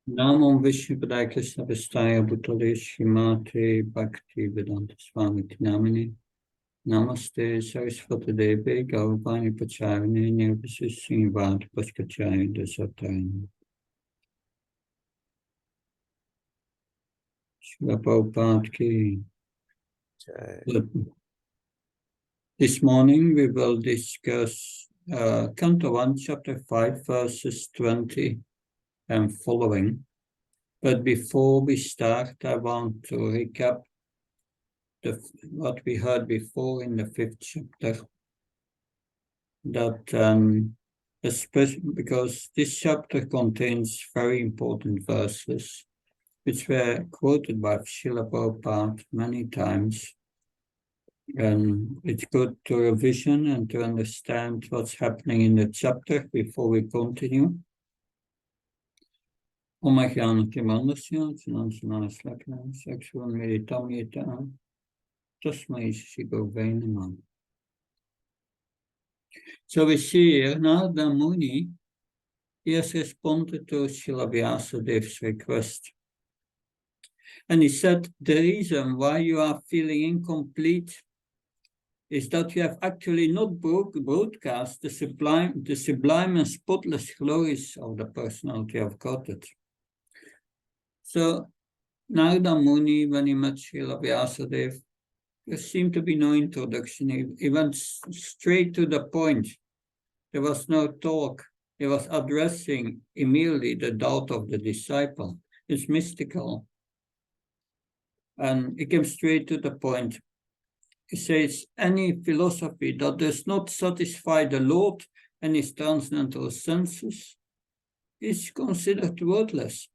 Namam Vishnu Padaya Krishna Vistaya Bhutale Shrimate Bhakti Vedanta Swami Namini Namaste Saraswati Devi Gaurvani Pacharine Nirvisi Srinivada Paskachaya Dasatayana Srila Prabhupada Ki. This morning we will discuss Canto 1, Chapter 5, verses 20 and following. But before we start, I want to recap what we heard before in the 5th chapter. That especially because this chapter contains very important verses, which were quoted by Srila Prabhupada many times. And it's good to revision and to understand what's happening in the chapter before we continue. Sexual meditamita. So we see here, Narada Muni, he has responded to Srila Vyasadev's request. And he said, the reason why you are feeling incomplete is that you have actually not broadcast the sublime and spotless glories of the personality of Godhead. So Narada Muni, when he met Srila Vyasadeva, there seemed to be no introduction. He went straight to the point. There was no talk. He was addressing immediately the doubt of the disciple. It's mystical. And he came straight to the point. He says, any philosophy that does not satisfy the Lord and his transcendental senses is considered worthless.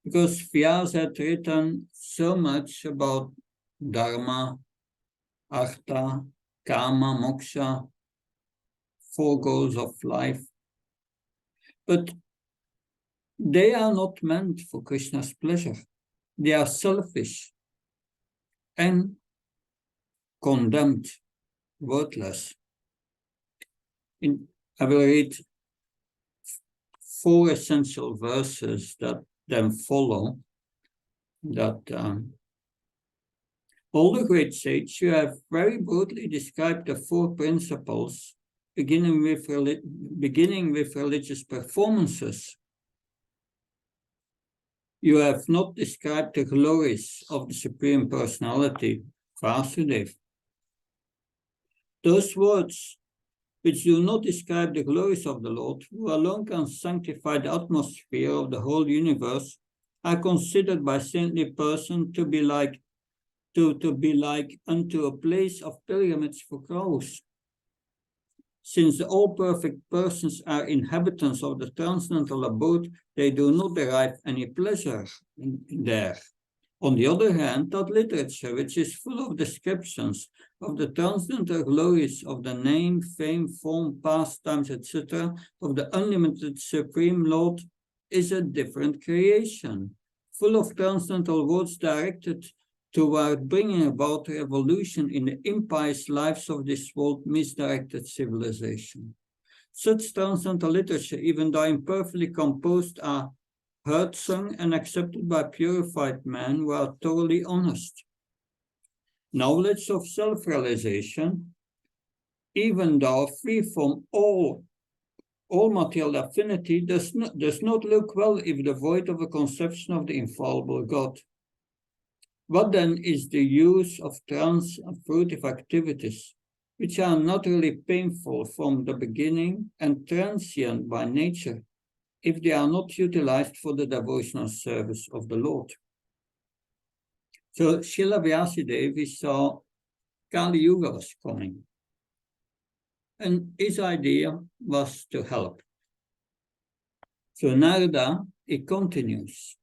Because Vyasa had written so much about Dharma, Artha, Kama, Moksha, 4 goals of life. But they are not meant for Krishna's pleasure. They are selfish and condemned, worthless. I will read 4 essential verses that then follow. That all the great sages, you have very broadly described the 4 principles, beginning with religious performances. You have not described the glories of the Supreme Personality, Vasudeva. Those words which do not describe the glories of the Lord, who alone can sanctify the atmosphere of the whole universe, are considered by saintly persons to be like unto a place of pilgrimage for crows. Since all perfect persons are inhabitants of the transcendental abode, they do not derive any pleasure there. On the other hand, that literature, which is full of descriptions of the transcendental glories of the name, fame, form, pastimes, etc., of the unlimited Supreme Lord, is a different creation, full of transcendental words directed toward bringing about a revolution in the impious lives of this world misdirected civilization. Such transcendental literature, even though imperfectly composed, are heard, sung, and accepted by purified men who are thoroughly honest. Knowledge of self-realization, even though free from all material affinity, does not look well if devoid of a conception of the infallible God. What then is the use of trans-fruitive activities, which are not really painful from the beginning and transient by nature, if they are not utilized for the devotional service of the Lord? So Srila Vyasadeva saw Kali Yuga was coming, and his idea was to help. So Narada, it continues.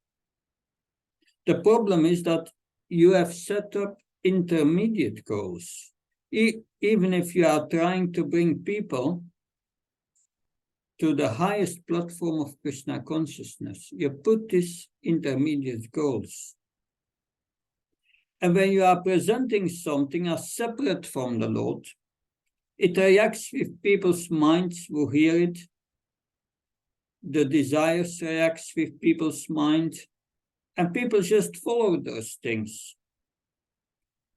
The problem is that you have set up intermediate goals. Even if you are trying to bring people to the highest platform of Krishna consciousness, you put these intermediate goals. And when you are presenting something as separate from the Lord, it reacts with people's minds who hear it the desires reacts with people's mind, and people just follow those things.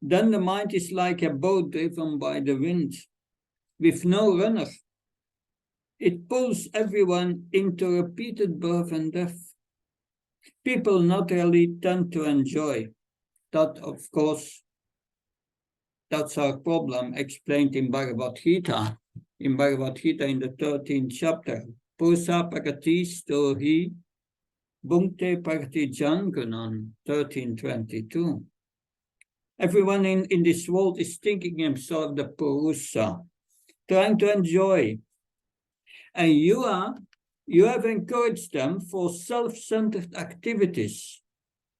Then the mind is like a boat driven by the wind, with no runner. It pulls everyone into repeated birth and death. People naturally tend to enjoy that, of course. That's our problem, explained in Bhagavad Gita. In Bhagavad Gita, in the 13th chapter, Purusa Prakati Stohi Bhunkte Prakati Jangunan, 1322. Everyone in this world is thinking himself the Purusa, trying to enjoy. And you have encouraged them for self-centered activities.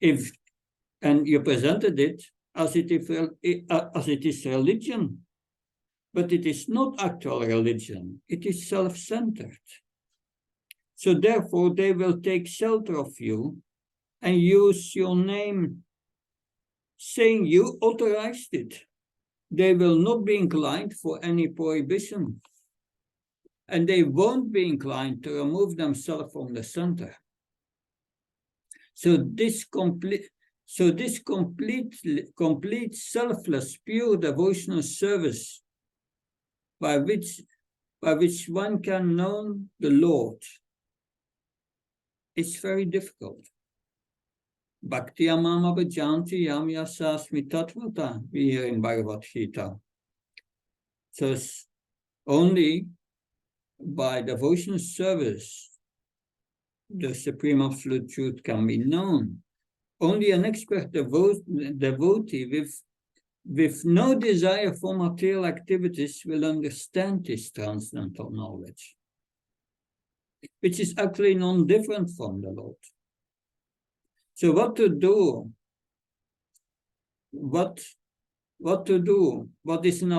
And you presented it as it is religion. But it is not actual religion. It is self-centered. So therefore, they will take shelter of you and use your name, saying you authorized it. They will not be inclined for any prohibition. And they won't be inclined to remove themselves from the center. So this complete selfless, pure devotional service by which one can know the Lord is very difficult. Bhakti amama bhajanti yam yasasmi tatvata, we hear in Bhagavad Gita. So only by devotional service the Supreme Absolute Truth can be known. Only an expert devotee with no desire for material activities will understand this transcendental knowledge, which is actually non-different from the Lord. So what to do? What to do? What is an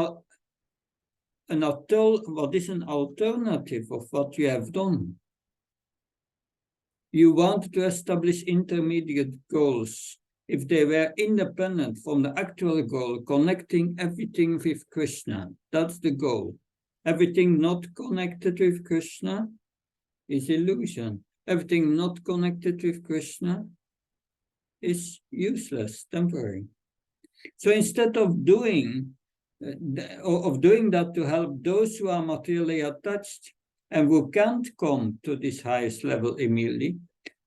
alternative of what you have done? You want to establish intermediate goals. If they were independent from the actual goal, connecting everything with Krishna, that's the goal. Everything not connected with Krishna is illusion. Everything not connected with Krishna is useless, temporary. So instead of doing that to help those who are materially attached and who can't come to this highest level immediately,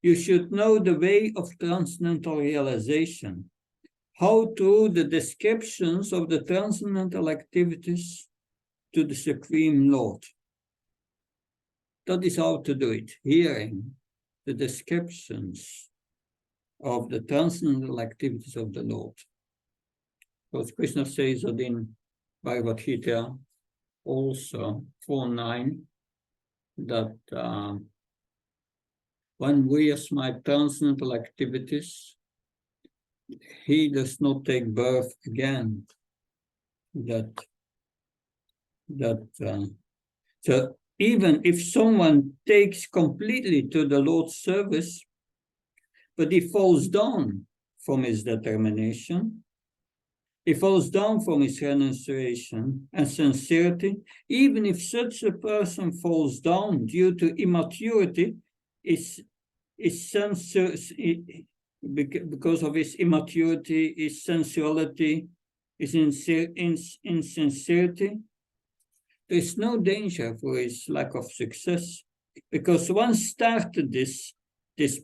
you should know the way of transcendental realization, how through the descriptions of the transcendental activities to the Supreme Lord. That is how to do it, hearing the descriptions of the transcendental activities of the Lord. Because Krishna says that in Bhagavad Gita also 4.9 that one wears my transcendental activities, he does not take birth again. So even if someone takes completely to the Lord's service, but he falls down from his determination, he falls down from his renunciation and sincerity, even if such a person falls down due to immaturity, because of his immaturity, his sensuality, his insincerity, there is no danger for his lack of success, because once started this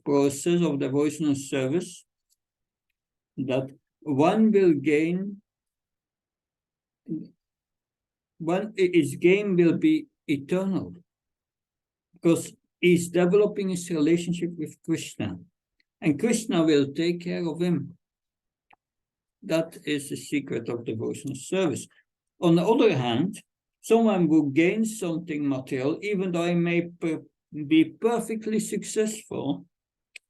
process of devotional service, that one will gain, his gain will be eternal, because he's developing his relationship with Krishna, and Krishna will take care of him. That is the secret of devotional service. On the other hand, someone who gains something material, even though he may be perfectly successful,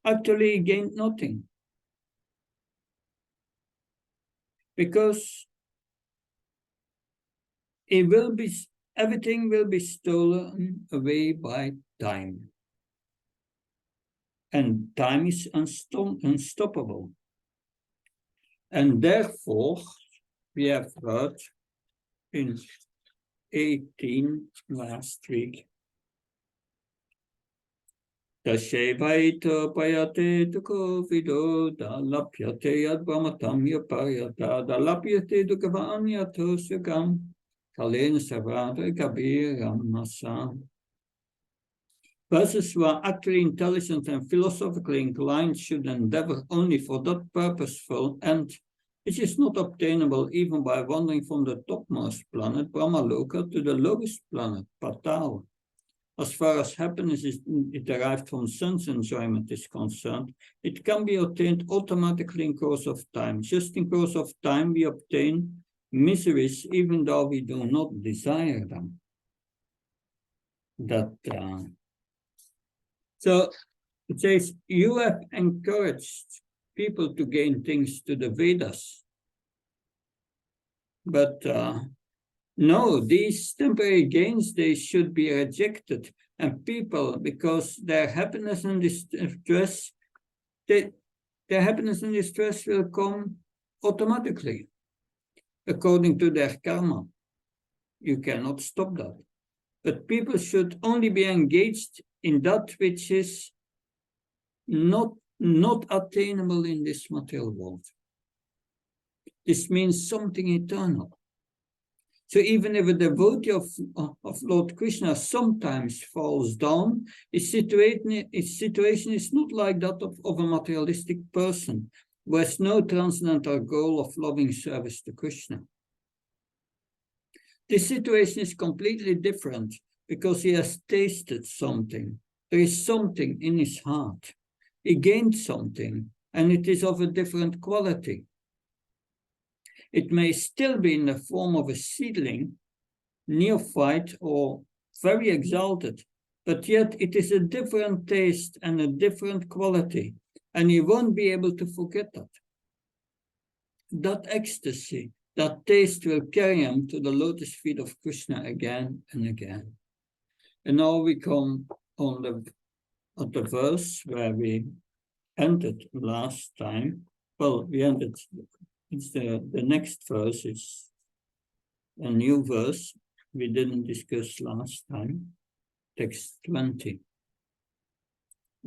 actually gained nothing. Because everything will be stolen away by time. And time is unstoppable. And therefore, we have heard in 18 last week Tashevaito payate tuko vido dalapyate yad brahmatam yapayata dalapyate dukavanya sugam kalin savada kabiram masa. Persons who are actually intelligent and philosophically inclined should endeavor only for that purposeful end, which is not obtainable even by wandering from the topmost planet, Brahmaloka, to the lowest planet, Patal. As far as happiness is derived from sense enjoyment is concerned, it can be obtained automatically in course of time. Just in course of time, we obtain miseries even though we do not desire them. So it says, you have encouraged people to gain things to the Vedas. But no, these temporary gains, they should be rejected. And people, because their happiness and distress, their happiness and distress will come automatically, according to their karma. You cannot stop that. But people should only be engaged in that which is not attainable in this material world. This means something eternal. So even if a devotee of Lord Krishna sometimes falls down, his situation is not like that of a materialistic person who has no transcendental goal of loving service to Krishna. This situation is completely different because he has tasted something. There is something in his heart. He gained something, and it is of a different quality. It may still be in the form of a seedling, neophyte, or very exalted, but yet it is a different taste and a different quality, and you won't be able to forget that. That ecstasy, that taste will carry him to the lotus feet of Krishna again and again. And now we come on at the verse where we ended last time. Well, we ended. It's the next verse is a new verse we didn't discuss last time, text 20.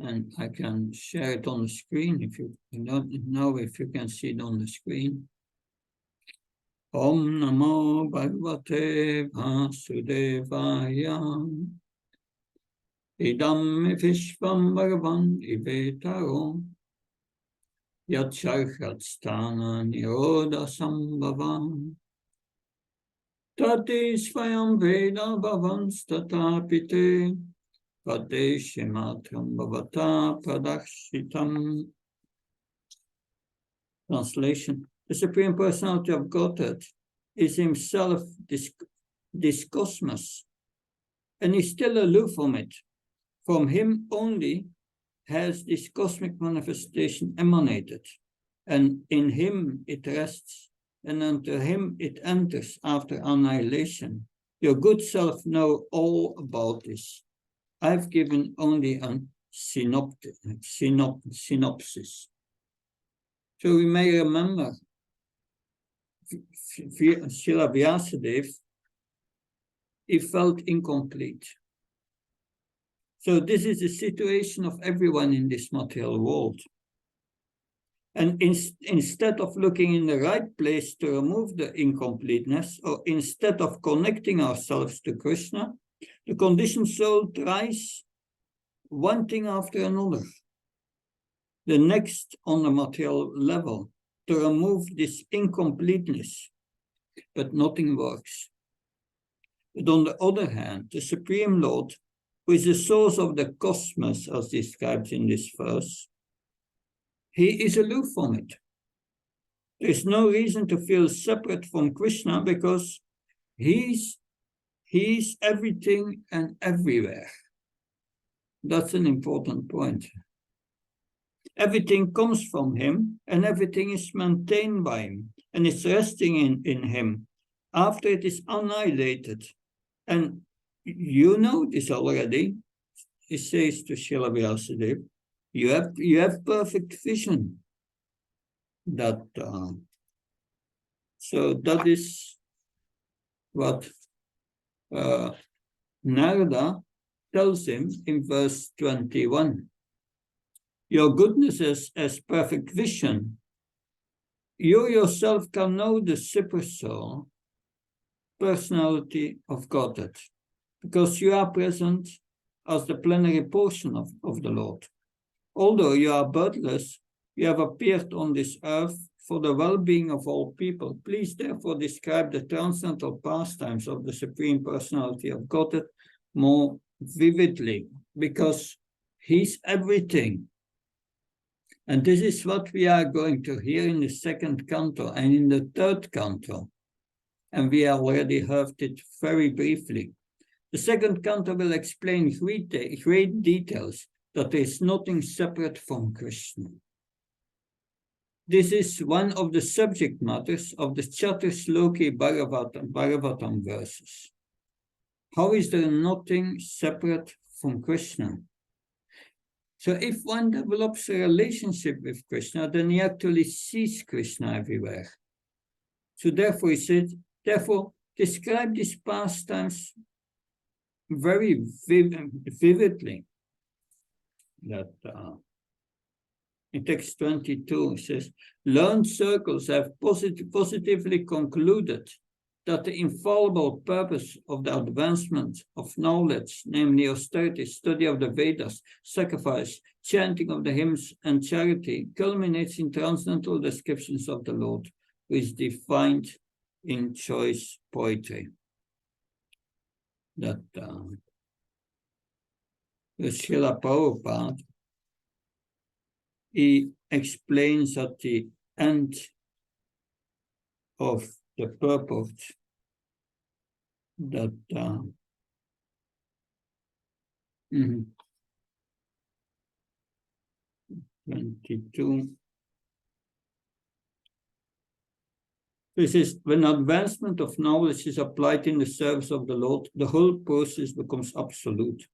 And I can share it on the screen if you don't know if you can see it on the screen. Om Namo Bhagavate Vasudevaya Idam Vishvam Bhagavan Ivetaro Yacharhatstana Niroda Sambhavam Tati Svayam Veda Bhavan Statapite Padeshimatram Bhavata Pradakshitam. Translation. The Supreme Personality of Godhead is himself this cosmos, and is still aloof from it. From him only has this cosmic manifestation emanated, and in him it rests, and unto him it enters after annihilation. Your good self know all about this. I've given only a synopsis. So we may remember Srila Vyasadeva, he felt incomplete. So this is the situation of everyone in this material world. And instead of looking in the right place to remove the incompleteness, or instead of connecting ourselves to Krishna, the conditioned soul tries one thing after another, the next on the material level, to remove this incompleteness, but nothing works. But on the other hand, the Supreme Lord, who is the source of the cosmos, as described in this verse, he is aloof from it. There is no reason to feel separate from Krishna because he's everything and everywhere. That's an important point. Everything comes from him, and everything is maintained by him, and it's resting in him after it is annihilated. And you know this already. He says to Srila Vyasadeva, you have perfect vision. So that is what Narada tells him in verse 21, your goodness is as perfect vision. You yourself can know the super soul, personality of Godhead, because you are present as the plenary portion of the Lord. Although you are birthless, you have appeared on this earth for the well-being of all people. Please therefore describe the transcendental pastimes of the Supreme Personality of Godhead more vividly, because he's everything. And this is what we are going to hear in the second canto and in the third canto. And we already heard it very briefly. The second canto will explain great details that there is nothing separate from Krishna. This is one of the subject matters of the Chatusloki Bhagavatam verses. How is there nothing separate from Krishna? So if one develops a relationship with Krishna, then he actually sees Krishna everywhere. So therefore he said, therefore describe these pastimes very vividly. That in text 22 it says, learned circles have positively concluded that the infallible purpose of the advancement of knowledge, namely austerity, study of the Vedas, sacrifice, chanting of the hymns, and charity, culminates in transcendental descriptions of the Lord, who is defined in choice poetry. That the Srila Prabhupada, he explains at the end of the purport that 22. This is when advancement of knowledge is applied in the service of the Lord, the whole process becomes absolute.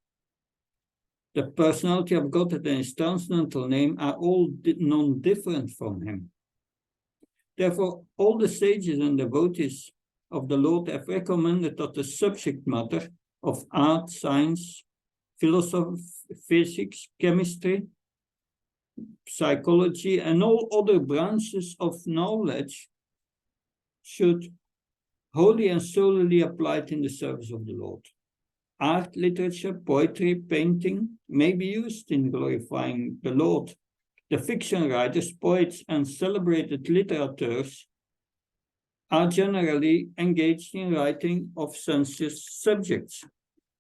The personality of Godhead and his transcendental name are all non-different from him. Therefore, all the sages and devotees of the Lord have recommended that the subject matter of art, science, philosophy, physics, chemistry, psychology, and all other branches of knowledge should wholly and solely applied in the service of the Lord. Art, literature, poetry, painting may be used in glorifying the Lord. The fiction writers, poets, and celebrated literateurs are generally engaged in writing of sensuous subjects.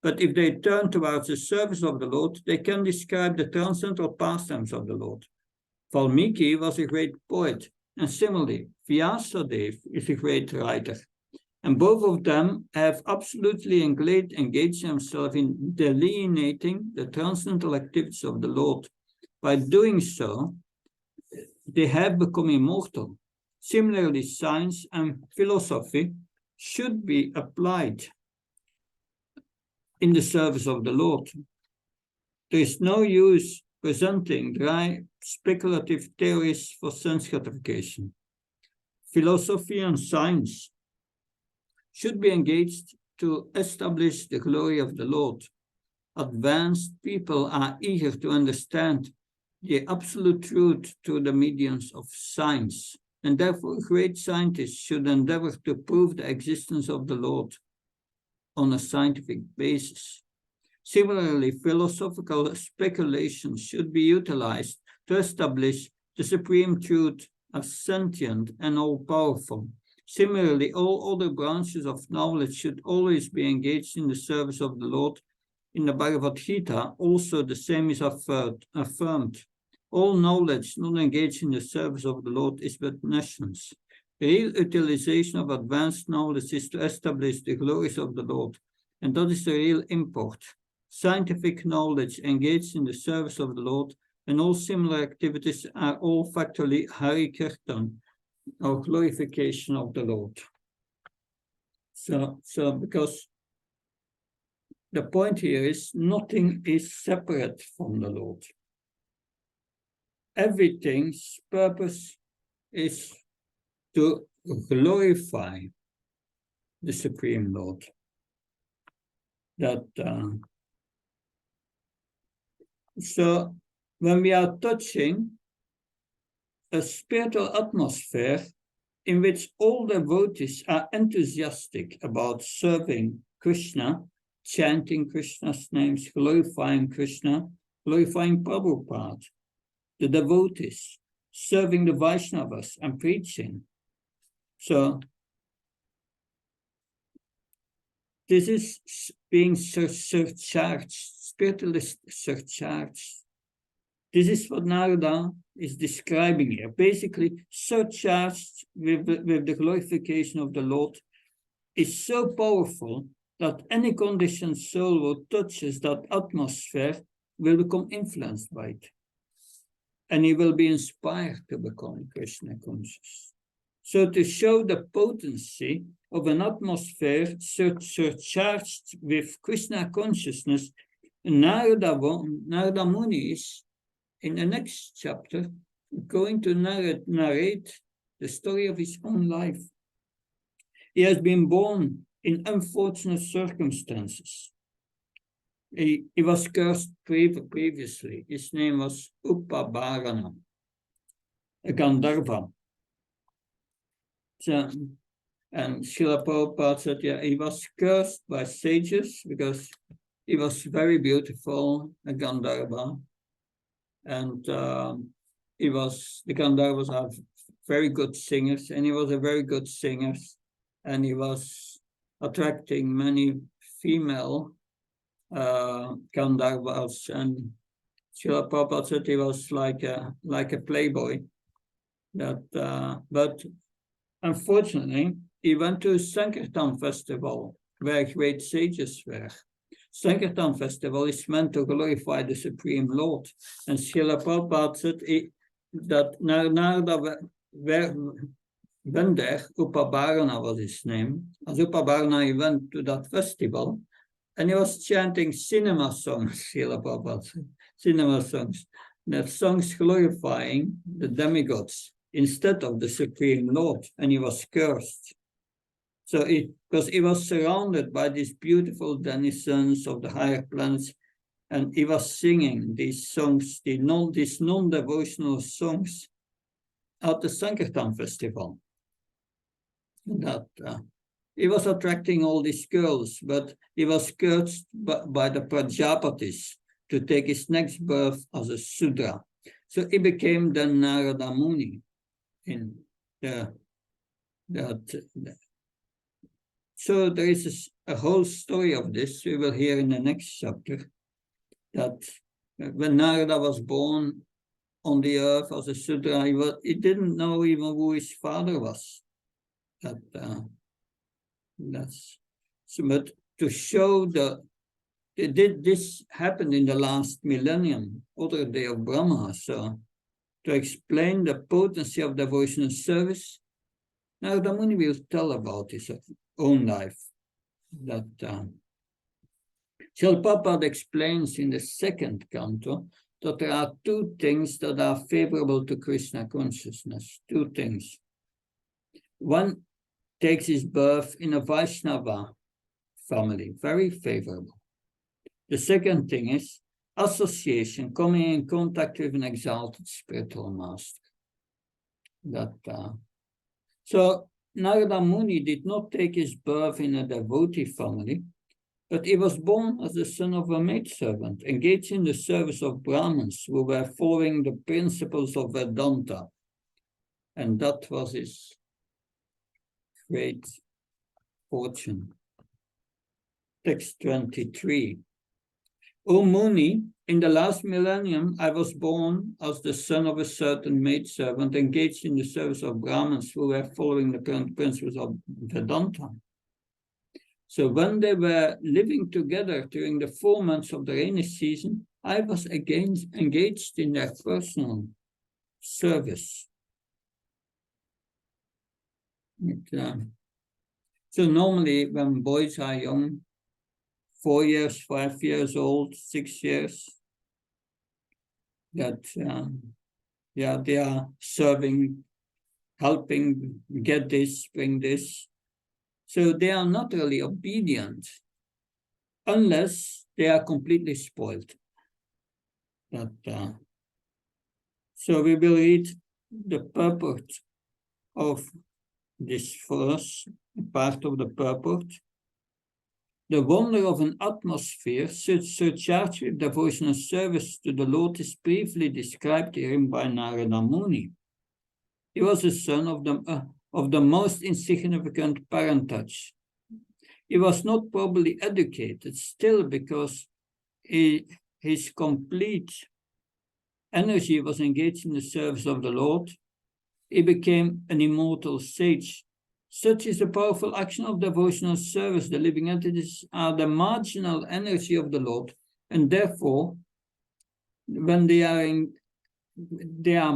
But if they turn towards the service of the Lord, they can describe the transcendental pastimes of the Lord. Valmiki was a great poet, and similarly, Vyasadeva is a great writer. And both of them have absolutely engaged themselves in delineating the transcendental activities of the Lord. By doing so, they have become immortal. Similarly, science and philosophy should be applied in the service of the Lord. There is no use presenting dry, speculative theories for sense gratification. Philosophy and science should be engaged to establish the glory of the Lord. Advanced people are eager to understand the absolute truth through the mediums of science, and therefore great scientists should endeavor to prove the existence of the Lord on a scientific basis. Similarly, philosophical speculation should be utilized to establish the supreme truth as sentient and all-powerful. Similarly, all other branches of knowledge should always be engaged in the service of the Lord. In the Bhagavad Gita, also the same is affirmed. All knowledge not engaged in the service of the Lord is but nescience. The real utilization of advanced knowledge is to establish the glories of the Lord, and that is the real import. Scientific knowledge engaged in the service of the Lord and all similar activities are all factually Hari Kirtan, or glorification of the Lord. So because the point here is nothing is separate from the Lord. Everything's purpose is to glorify the Supreme Lord. That So when we are touching a spiritual atmosphere in which all devotees are enthusiastic about serving Krishna, chanting Krishna's names, glorifying Krishna, glorifying Prabhupada, the devotees, serving the Vaishnavas and preaching. So this is being surcharged, spiritually surcharged. This is what Narada is describing here. Basically, surcharged with the glorification of the Lord is so powerful that any conditioned soul who touches that atmosphere will become influenced by it. And he will be inspired to become Krishna conscious. So to show the potency of an atmosphere surcharged with Krishna consciousness, Narada Muni is, in the next chapter, going to narrate the story of his own life. He has been born in unfortunate circumstances. He was cursed previously. His name was Upabarana, a Gandharva. So, and Srila Prabhupada said, yeah, he was cursed by sages because he was very beautiful, a Gandharva. And the Gandharvas are very good singers, and he was a very good singer, and he was attracting many female Gandharvas, and Srila Prabhupada said he was like a playboy. But unfortunately, he went to a Sankirtan festival where great sages were. Sankirtan festival is meant to glorify the Supreme Lord. And Srila Prabhupada said that Narada went there, Upabarana was his name. As Upabarana, he went to that festival and he was chanting cinema songs, Srila Prabhupada said, cinema songs. That songs glorifying the demigods instead of the Supreme Lord, and he was cursed. So because he was surrounded by these beautiful denizens of the higher planets, and he was singing these songs, these non-devotional songs at the Sankirtan festival. That he was attracting all these girls, but he was cursed by the Prajapatis to take his next birth as a Sudra. So he became the Narada Muni in So there is a whole story of this we will hear in the next chapter, that when Narada was born on the earth as a Sudra, he didn't know even who his father was. But to show this happened in the last millennium, other day of Brahma. So to explain the potency of devotional service, Narada Muni will tell about his own life. That Srila Prabhupada explains in the second canto that there are two things that are favorable to Krishna consciousness. Two things. One takes his birth in a Vaishnava family, very favorable. The second thing is association, coming in contact with an exalted spiritual master. So Narada Muni did not take his birth in a devotee family, but he was born as the son of a maidservant, engaged in the service of Brahmins who were following the principles of Vedanta. And that was his great fortune. Text 23. O Muni, in the last millennium, I was born as the son of a certain maidservant engaged in the service of Brahmins who were following the principles of Vedanta. So when they were living together during the 4 months of the rainy season, I was again engaged in their personal service. So normally when boys are young, 4 years, 5 years old, 6 years, that they are serving, helping, get this, bring this. So they are not really obedient unless they are completely spoiled. So we will read the purport of this verse, part of the purport. The wonder of an atmosphere surcharged with devotional service to the Lord is briefly described herein by Narada Muni. He was the son of the most insignificant parentage. He was not properly educated, still, because his complete energy was engaged in the service of the Lord. He became an immortal sage. Such is the powerful action of devotional service. The living entities are the marginal energy of the Lord, and therefore, when they are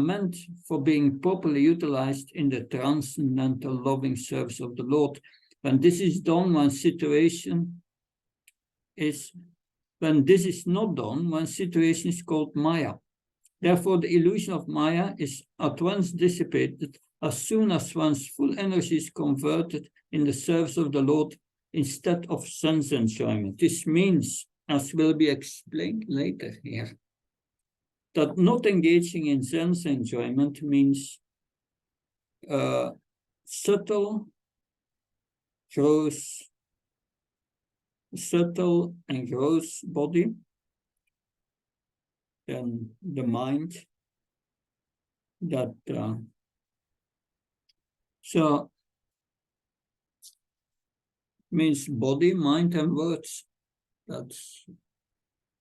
meant for being properly utilized in the transcendental loving service of the Lord. When this is done, when this is not done, one situation is called Maya. Therefore, the illusion of Maya is at once dissipated as soon as one's full energy is converted in the service of the Lord instead of sense enjoyment. This means, as will be explained later here, that not engaging in sense enjoyment means subtle and gross body, then the mind, so means body, mind, and words.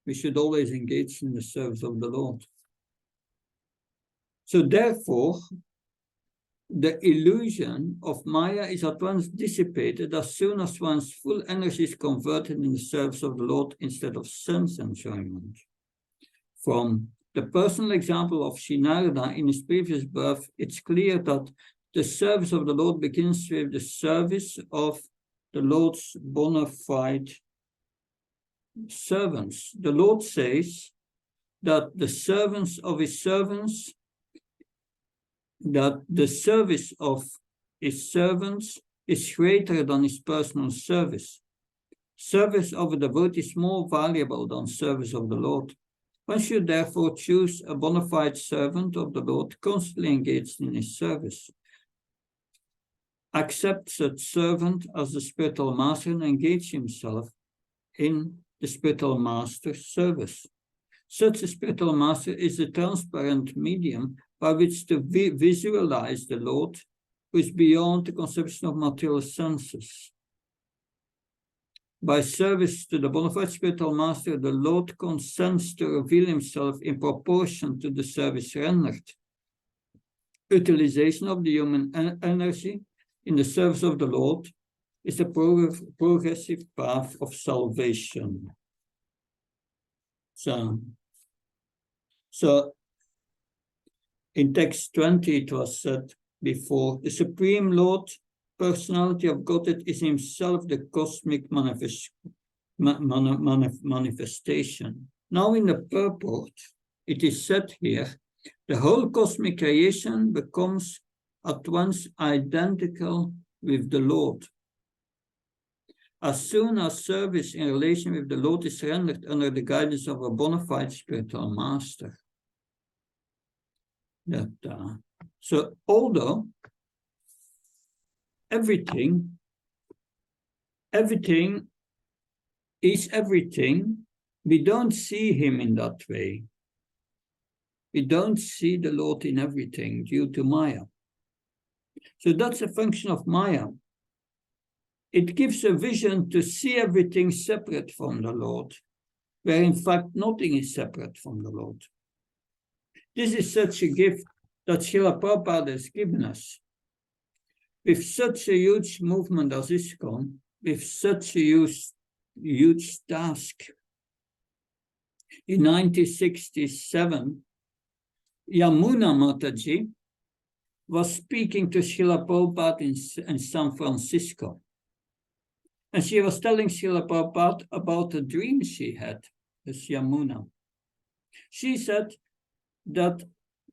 We should always engage in the service of the Lord. So therefore, the illusion of Maya is at once dissipated as soon as one's full energy is converted in the service of the Lord instead of sense enjoyment. From the personal example of Sri Narada in his previous birth, it's clear that the service of the Lord begins with the service of the Lord's bona fide servants. The Lord says that the servants of his servants, that the service of his servants is greater than his personal service. Service of a devotee is more valuable than service of the Lord. One should therefore choose a bona fide servant of the Lord constantly engaged in his service. Accept such servant as the spiritual master and engage himself in the spiritual master's service. Such a spiritual master is the transparent medium by which to visualize the Lord, who is beyond the conception of material senses. By service to the bona fide spiritual master, the Lord consents to reveal himself in proportion to the service rendered. Utilization of the human energy in the service of the Lord is a progressive path of salvation. So in text 20, it was said before, the Supreme Lord, personality of Godhead, is himself the cosmic manifestation. Now in the purport, it is said here, the whole cosmic creation becomes at once identical with the Lord. As soon as service in relation with the Lord is rendered under the guidance of a bona fide spiritual master. So although everything is everything, we don't see him in that way. We don't see the Lord in everything due to Maya. So that's a function of Maya. It gives a vision to see everything separate from the Lord, where in fact nothing is separate from the Lord. This is such a gift that Srila Prabhupada has given us. With such a huge movement as ISKCON, with such a huge task. In 1967, Yamuna Mataji was speaking to Srila Prabhupada in San Francisco. And she was telling Srila Prabhupada about a dream she had with Yamuna. She said that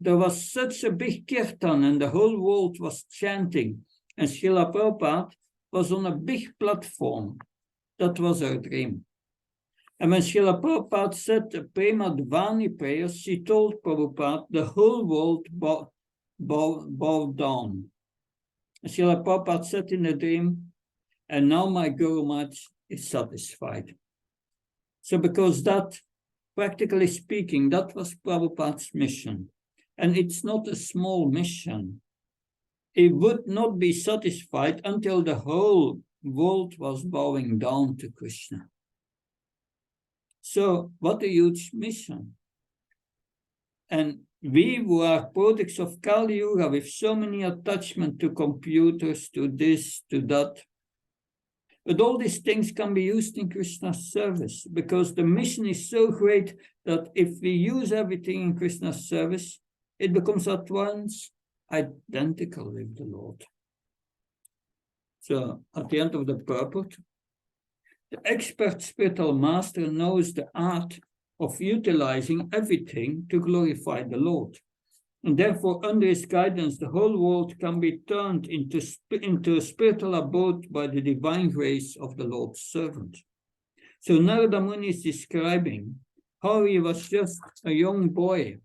there was such a big kirtan and the whole world was chanting. And Srila Prabhupada was on a big platform. That was her dream. And when Srila Prabhupada said the Prema Dvani prayers, she told Prabhupada the whole world bowed down. And Srila Prabhupada said in a dream, and now my Guru Maharaj is satisfied. So because that, practically speaking, that was Prabhupada's mission. And it's not a small mission. He would not be satisfied until the whole world was bowing down to Krishna. So, what a huge mission. And we who are products of Kali Yuga with so many attachments to computers, to this, to that. But all these things can be used in Krishna's service because the mission is so great that if we use everything in Krishna's service, it becomes at once identical with the Lord. So, at the end of the purport, the expert spiritual master knows the art of utilizing everything to glorify the Lord. And therefore, under his guidance, the whole world can be turned into a spiritual abode by the divine grace of the Lord's servant. So Narada Muni is describing how he was just a young boy,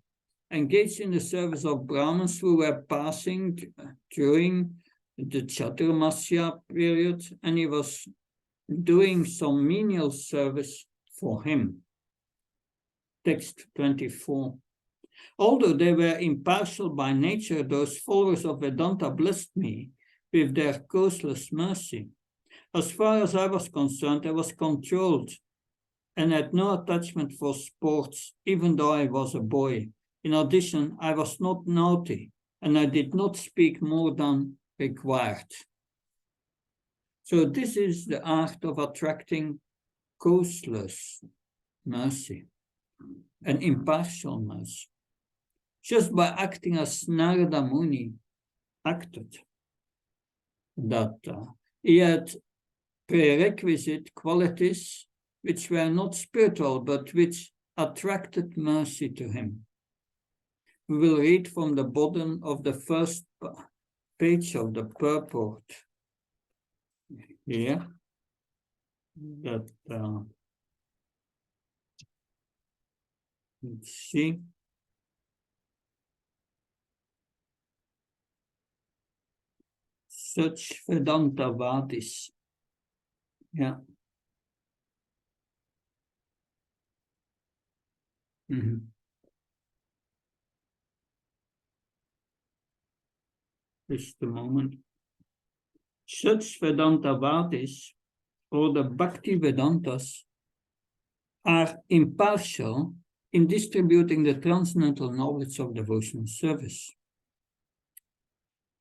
engaged in the service of Brahmins who were passing during the Chaturmasya period, and he was doing some menial service for him. Text 24. Although they were impartial by nature, those followers of Vedanta blessed me with their causeless mercy. As far as I was concerned, I was controlled and had no attachment for sports, even though I was a boy. In addition, I was not naughty, and I did not speak more than required. So this is the art of attracting causeless mercy and impartial mercy. Just by acting as Narada Muni acted, that he had prerequisite qualities which were not spiritual, but which attracted mercy to him. We will read from the bottom of the first page of the purport here, that, let's see. Such Vedantavadis. Yeah. Just a moment. Such Vedantavadis, or the Bhakti Vedantas, are impartial in distributing the transcendental knowledge of devotional service.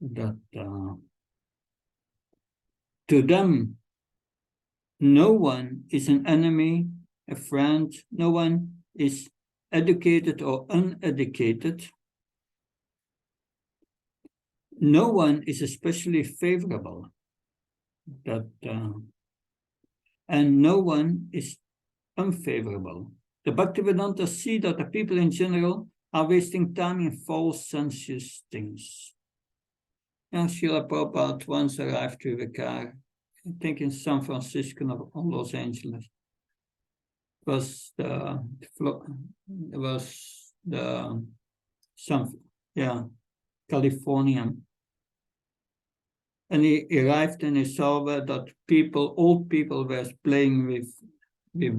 That to them, no one is an enemy, a friend, no one is educated or uneducated. No one is especially favorable, that, and no one is unfavorable. The Bhaktivedanta see that the people in general are wasting time in false sensuous things. And Srila Prabhupada once arrived to the car, I think in San Francisco or Los Angeles. It was California. And he arrived and he saw that old people were playing with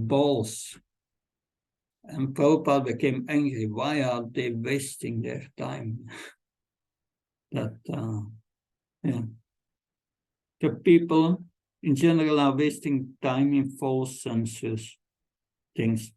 balls. And Prabhupada became angry. Why are they wasting their time? The people in general are wasting time in false sensuous things.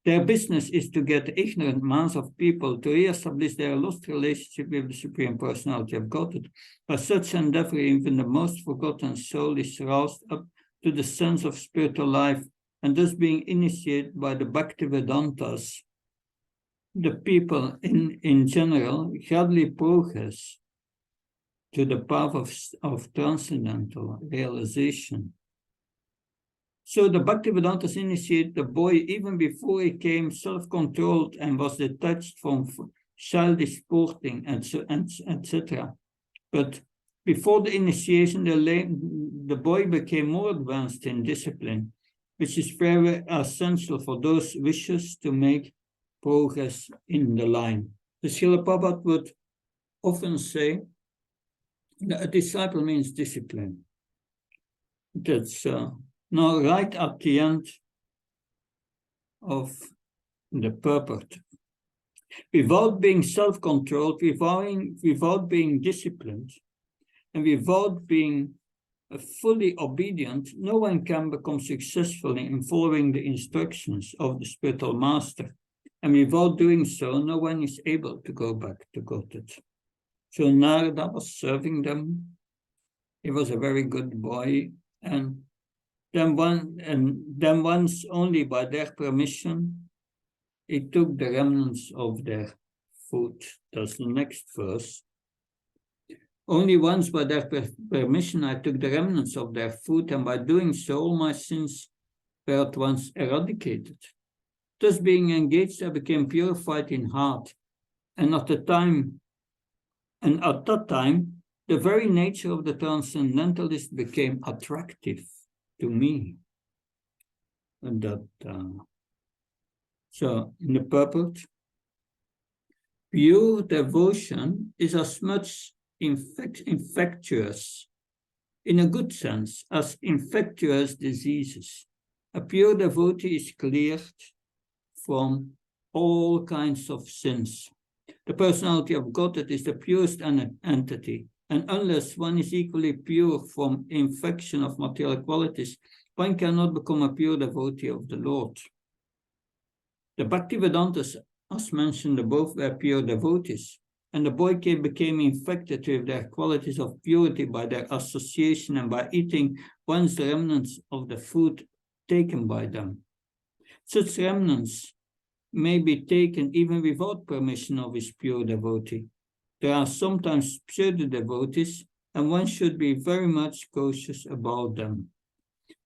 Their business is to get ignorant mass of people to reestablish their lost relationship with the Supreme Personality of Godhead. By such endeavor, even the most forgotten soul is roused up to the sense of spiritual life, and thus being initiated by the Bhaktivedantas, the people in general gradually progress to the path of transcendental realization. So the Bhaktivedantas initiate the boy even before he came self-controlled and was detached from childish sporting, etc. But before the initiation, the boy became more advanced in discipline. which is very essential for those wishes to make progress in the line. The Srila Prabhupada would often say that a disciple means discipline. That's now right at the end of the purport. Without being self-controlled, without being disciplined, and without being fully obedient, no one can become successful in following the instructions of the spiritual master. And without doing so, no one is able to go back to Godhead. So Narada was serving them. He was a very good boy, and then once only by their permission, he took the remnants of their food. That's the next verse. Only once by their permission I took the remnants of their food, and by doing so all my sins were at once eradicated. Thus being engaged, I became purified in heart, and at that time, the very nature of the transcendentalist became attractive to me. And that, so in the purport, pure devotion is as much infectious, in a good sense, as infectious diseases. A pure devotee is cleared from all kinds of sins. The personality of Godhead is the purest entity, and unless one is equally pure from infection of material qualities, one cannot become a pure devotee of the Lord. The Bhaktivedantas, as mentioned above, were pure devotees, and the boy became infected with their qualities of purity by their association and by eating once the remnants of the food taken by them. Such remnants may be taken even without permission of his pure devotee. There are sometimes pseudo-devotees, and one should be very much cautious about them.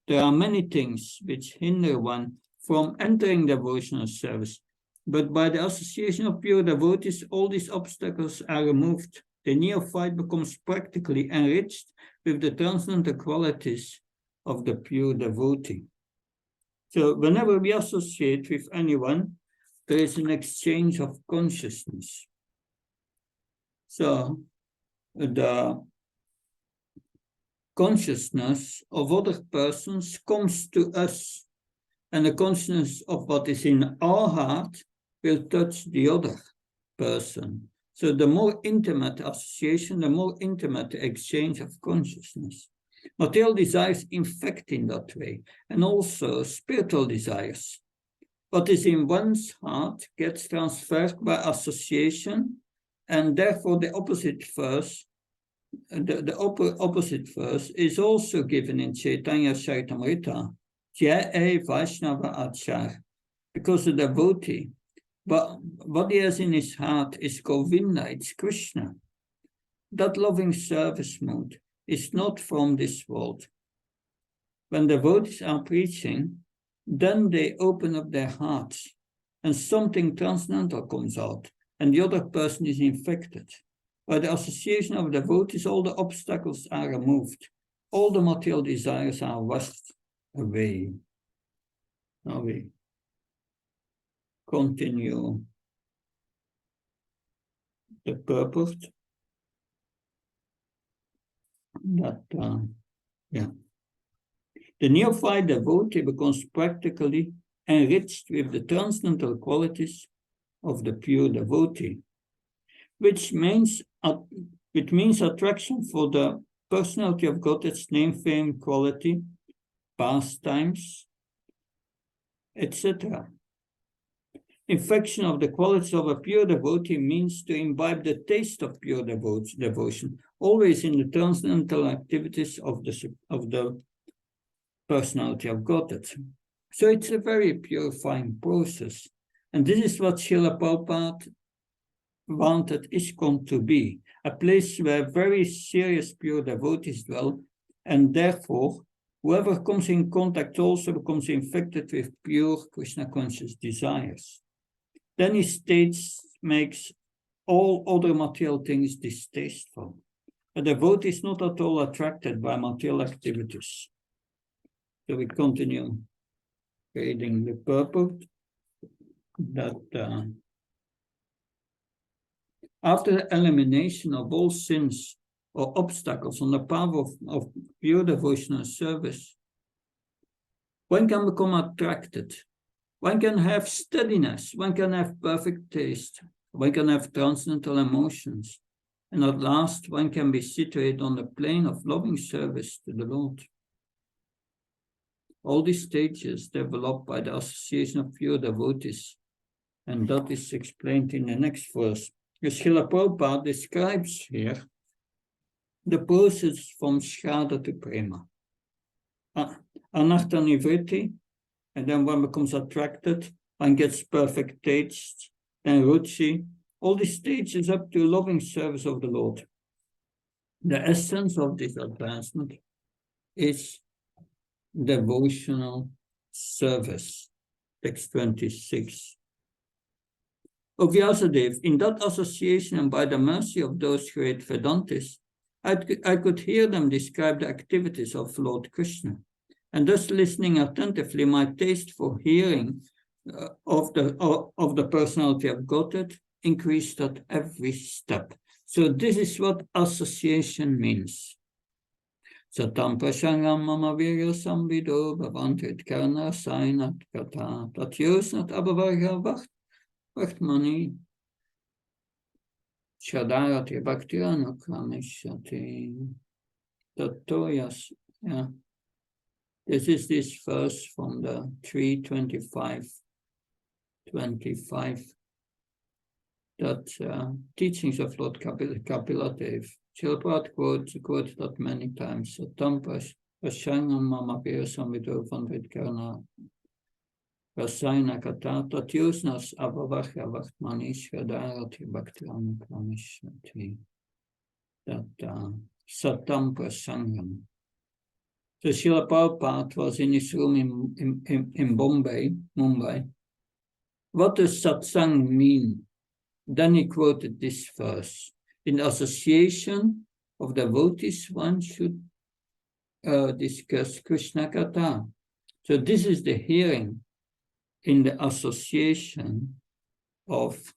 There are many things which hinder one from entering devotional service, but by the association of pure devotees, all these obstacles are removed. The neophyte becomes practically enriched with the transcendental qualities of the pure devotee. So whenever we associate with anyone, there is an exchange of consciousness. So the consciousness of other persons comes to us, and the consciousness of what is in our heart will touch the other person. So the more intimate association, the more intimate the exchange of consciousness. Material desires infect in that way, and also spiritual desires. What is in one's heart gets transferred by association, and therefore the opposite verse, opposite verse is also given in Chaitanya Charitamrita, Jai Vaishnava Achar, because the devotee, but what he has in his heart is Govinda, it's Krishna. That loving service mood is not from this world. When devotees are preaching, then they open up their hearts, and something transcendental comes out, and the other person is infected. By the association of devotees, all the obstacles are removed. All the material desires are washed away. Now we continue the purport. The neophyte devotee becomes practically enriched with the transcendental qualities of the pure devotee, which means attraction for the personality of Godhead's name, fame, quality, pastimes, etc. Infection of the qualities of a pure devotee means to imbibe the taste of pure devotion, always in the transcendental activities of the personality of Godhead. So it's a very purifying process. And this is what Srila Prabhupada wanted ISKCON to be, a place where very serious pure devotees dwell, and therefore whoever comes in contact also becomes infected with pure Krishna conscious desires. Then his state makes all other material things distasteful. A devotee is not at all attracted by material activities. So we continue. reading the purport, that after the elimination of all sins or obstacles on the path of pure devotional service, one can become attracted. One can have steadiness. One can have perfect taste. One can have transcendental emotions. And at last, one can be situated on the plane of loving service to the Lord. All these stages developed by the association of pure devotees, and that is explained in the next verse. Srila Prabhupada describes here the process from Shraddha to Prema. Anartha Nivritti, and then one becomes attracted, one gets perfect taste, then Ruchi. All these stages up to loving service of the Lord. The essence of this advancement is devotional service. Text 26. O Vyasadeva, in that association and by the mercy of those great Vedantis, I could hear them describe the activities of Lord Krishna. And thus listening attentively, my taste for hearing of the personality of Godhead increased at every step. So this is what association means. Satam prasangam mama virya samvido bhavantit karna sainat kata tatyosnat abhavarga vachtmani shadarati bhaktirano kramishati tatoyas. Yeah. This is this verse from the 3:25 that teachings of Lord Kapila Dev. Srila quotes that many times. Satam prasangam mama virya samvido bhavantit karna Rasaina kata tatyosnas abhavahya vachtmani shradarati bhaktirana kramishati. That satam prasangam. So Srila Prabhupada was in his room in Mumbai. What does satsang mean? Then he quoted this verse. In association of devotees, one should discuss Krishna Katha. So this is the hearing in the association of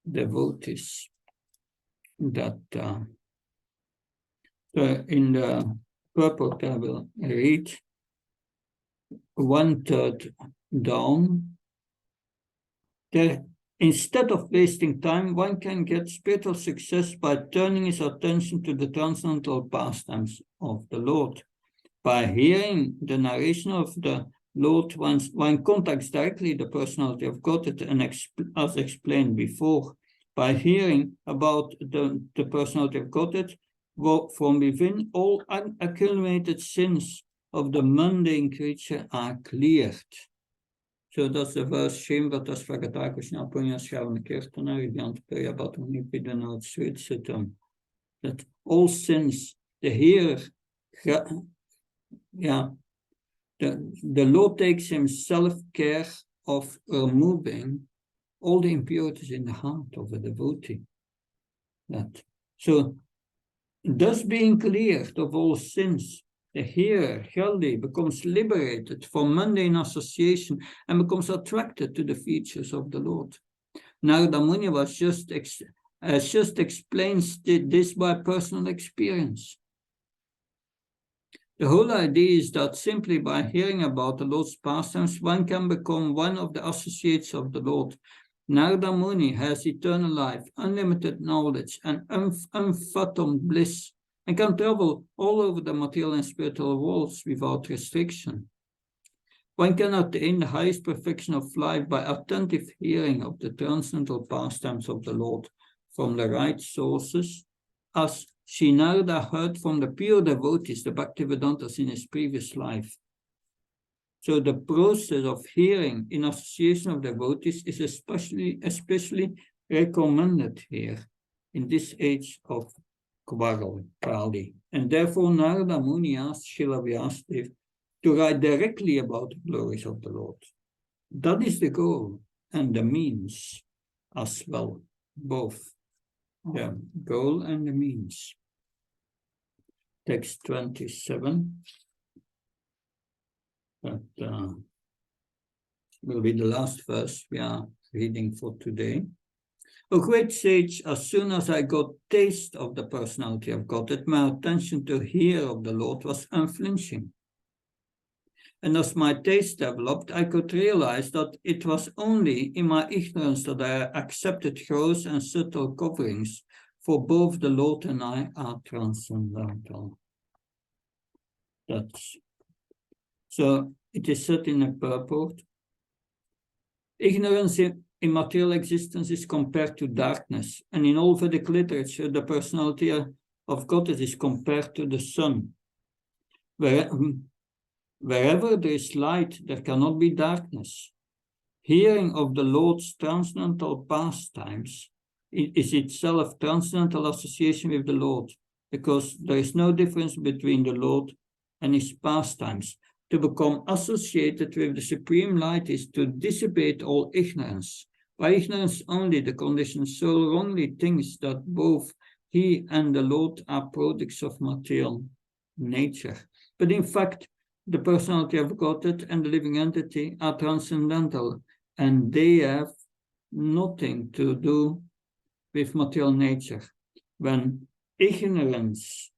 devotees. That in the purport I will read 1/3 down. There, instead of wasting time, one can get spiritual success by turning his attention to the transcendental pastimes of the Lord. By hearing the narration of the Lord, one contacts directly the personality of Godhead, and as explained before, by hearing about the personality of Godhead, from within, all unaccumulated sins of the mundane creature are cleared. So that's the verse, Shemvata Svagata Krishna Punya Shavana Kirtana Vidyantapeya Bhatani Vidanat Sweetsitam. That all sins, the hearer, the Lord takes himself care of removing all the impurities in the heart of a devotee. So, thus being cleared of all sins, the hearer, Galdi, becomes liberated from mundane association and becomes attracted to the features of the Lord. Narada Muni just explains this by personal experience. The whole idea is that simply by hearing about the Lord's pastimes, one can become one of the associates of the Lord. Narada Muni has eternal life, unlimited knowledge, and unfathomed bliss, and can travel all over the material and spiritual worlds without restriction. One can attain the highest perfection of life by attentive hearing of the transcendental pastimes of the Lord from the right sources, as Sri Narada heard from the pure devotees, the Bhaktivedantas, in his previous life. So the process of hearing in association of devotees is especially recommended here in this age of Kali. And therefore Narada Muni asked Srila Vyasadeva to write directly about the glories of the Lord. That is the goal and the means as well, both the goal and the means. Text 27. will be the last verse we are reading for today. A great sage, as soon as I got taste of the personality of God, my attention to hear of the Lord was unflinching. And as my taste developed, I could realize that it was only in my ignorance that I accepted gross and subtle coverings, for both the Lord and I are transcendental. So it is said in a purport, ignorance in material existence is compared to darkness, and in all Vedic literature, the personality of God is compared to the sun. Wherever there is light, there cannot be darkness. Hearing of the Lord's transcendental pastimes is itself transcendental association with the Lord, because there is no difference between the Lord and his pastimes. To become associated with the supreme light is to dissipate all ignorance. By ignorance only, the conditioned soul wrongly thinks that both he and the Lord are products of material nature. But in fact, the personality of Godhead and the living entity are transcendental, and they have nothing to do with material nature. When ignorance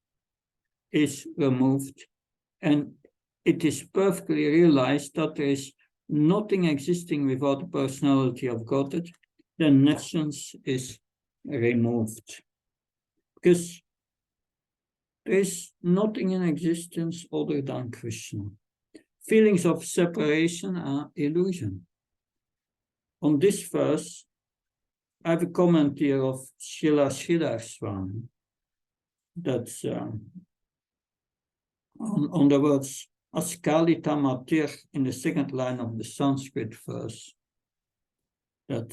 is removed and it is perfectly realized that there is nothing existing without the personality of Godhead, then essence is removed. Because there is nothing in existence other than Krishna. Feelings of separation are illusion. On this verse, I have a comment here of Srila Sridhar Swami. That's on the words Askalita Matir in the second line of the Sanskrit verse. That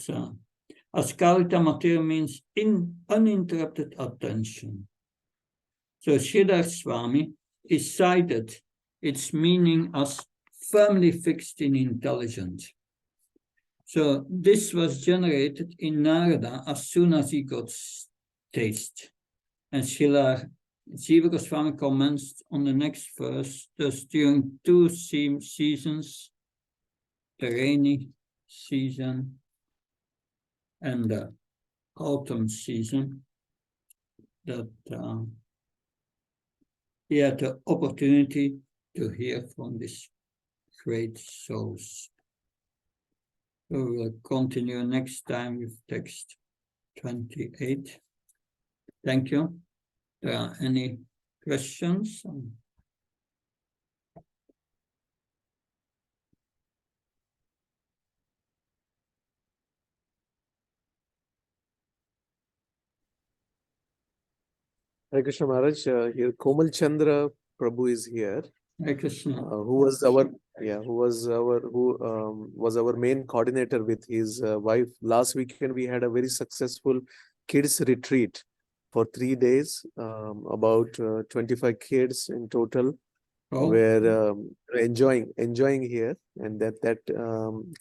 Askalita Matir means uninterrupted attention. So Sridhar Swami is cited its meaning as firmly fixed in intelligence. So this was generated in Narada as soon as he got taste. And Srila Jiva Goswami comments on the next verse, thus during two seasons, the rainy season and the autumn season, that he had the opportunity to hear from these great souls. We will continue next time with text 28. Thank you. There are any questions? Hare Krishna Maharaj, here Komal Chandra Prabhu is here. Hare Krishna. Who was our main coordinator with his wife. Last weekend we had a very successful kids retreat for 3 days. About 25 kids in total were enjoying here, and that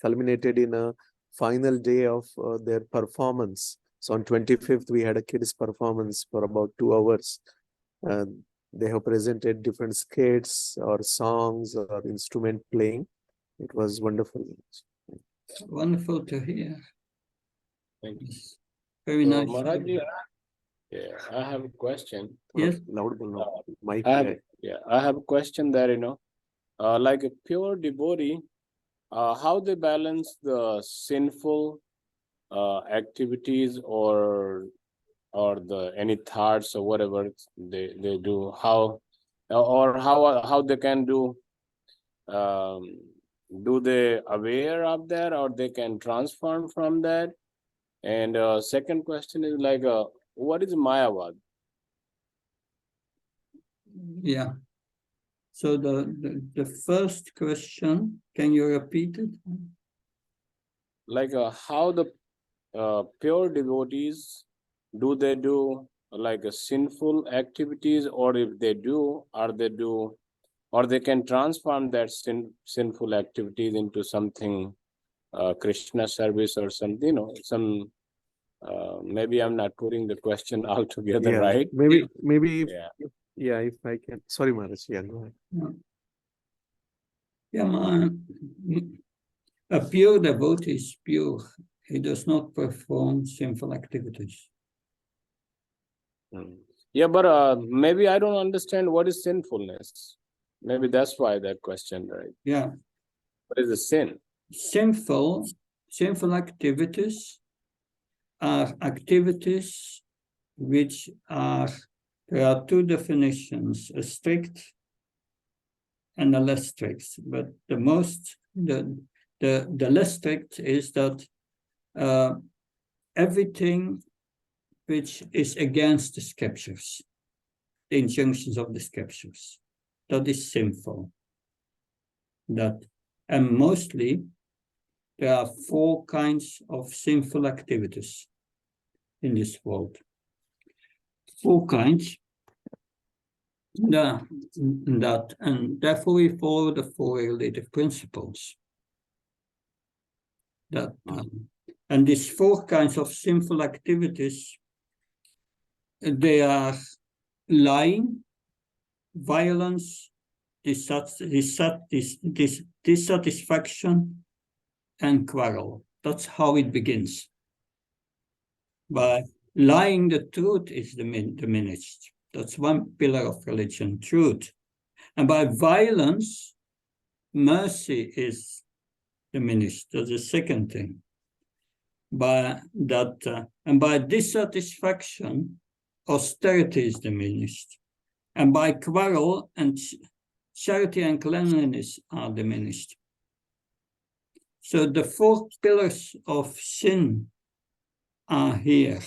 culminated in a final day of their performance. So on 25th we had a kids performance for about 2 hours. They have presented different skits or songs or instrument playing. It was wonderful. Wonderful to hear. Thank you. Very nice. Maharaj, yeah, I have a question. Yes. I have a question there, like a pure devotee, how they balance the sinful activities or the any thoughts or whatever they do, how they can do they aware of that, or they can transform from that? And second question is like what is Mayavad? Yeah. So the first question, can you repeat it? Like how the pure devotees, do they do like sinful activities, or if they do, or they can transform that sinful activities into something Krishna service or something, some maybe I'm not putting the question altogether right. Maybe if I can. Sorry, Maharaj. Yeah, go ahead. Yeah, A pure devotee is pure. He does not perform sinful activities. Yeah, but maybe I don't understand what is sinfulness. Maybe that's why that question, right? Yeah. What is a sin? Sinful activities are activities which are, there are two definitions, a strict and a less strict. But the less strict is that everything which is against the scriptures, the injunctions of the scriptures, that is sinful. And mostly there are 4 kinds of sinful activities in this world. 4 kinds. And therefore we follow the 4 relative principles. And these 4 kinds of sinful activities, they are lying, violence, dissatisfaction, and quarrel. That's how it begins. By lying, the truth is diminished. That's one pillar of religion, truth. And by violence, mercy is diminished. That's the second thing. And by dissatisfaction, austerity is diminished. And by quarrel, and charity and cleanliness are diminished. So the 4 pillars of sin are here.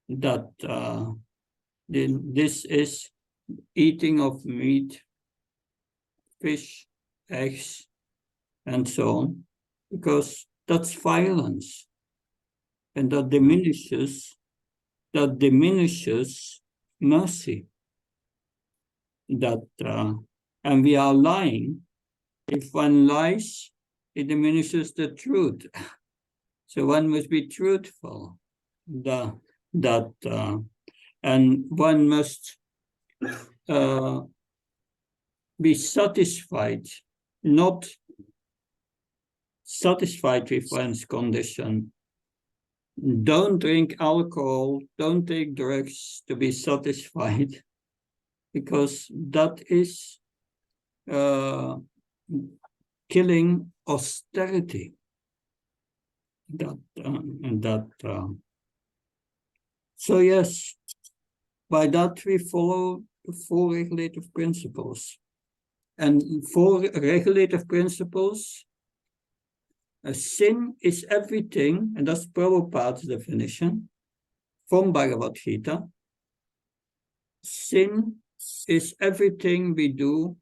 That this is eating of meat, fish, eggs, and so on, because that's violence, and that diminishes mercy. And we are lying. If one lies, it diminishes the truth. So one must be truthful. And one must be satisfied, not satisfied with one's condition. Don't drink alcohol, don't take drugs to be satisfied, because that is killing austerity. So yes, by that we follow the 4 regulative principles. And 4 regulative principles, a sin is everything, and that's Prabhupada's definition from Bhagavad Gita. Sin is everything we do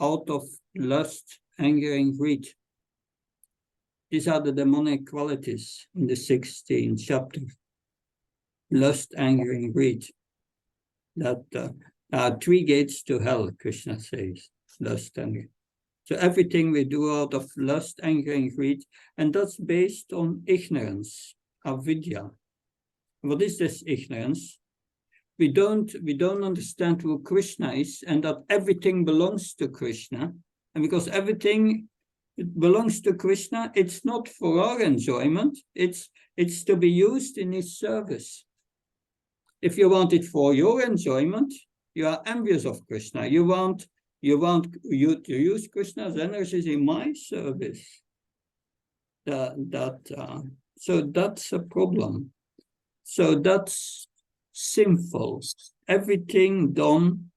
out of lust, anger, and greed. These are the demonic qualities in the 16th chapter. Lust, anger, and greed. That are 3 gates to hell, Krishna says. Lust, anger. So everything we do out of lust, anger, and greed, and that's based on ignorance, avidya. What is this ignorance? We don't understand who Krishna is, and that everything belongs to Krishna. And because everything belongs to Krishna, it's not for our enjoyment, it's to be used in his service. If you want it for your enjoyment, you are envious of Krishna. You want to use Krishna's energies in my service. So that's a problem. So that's sinful. Everything done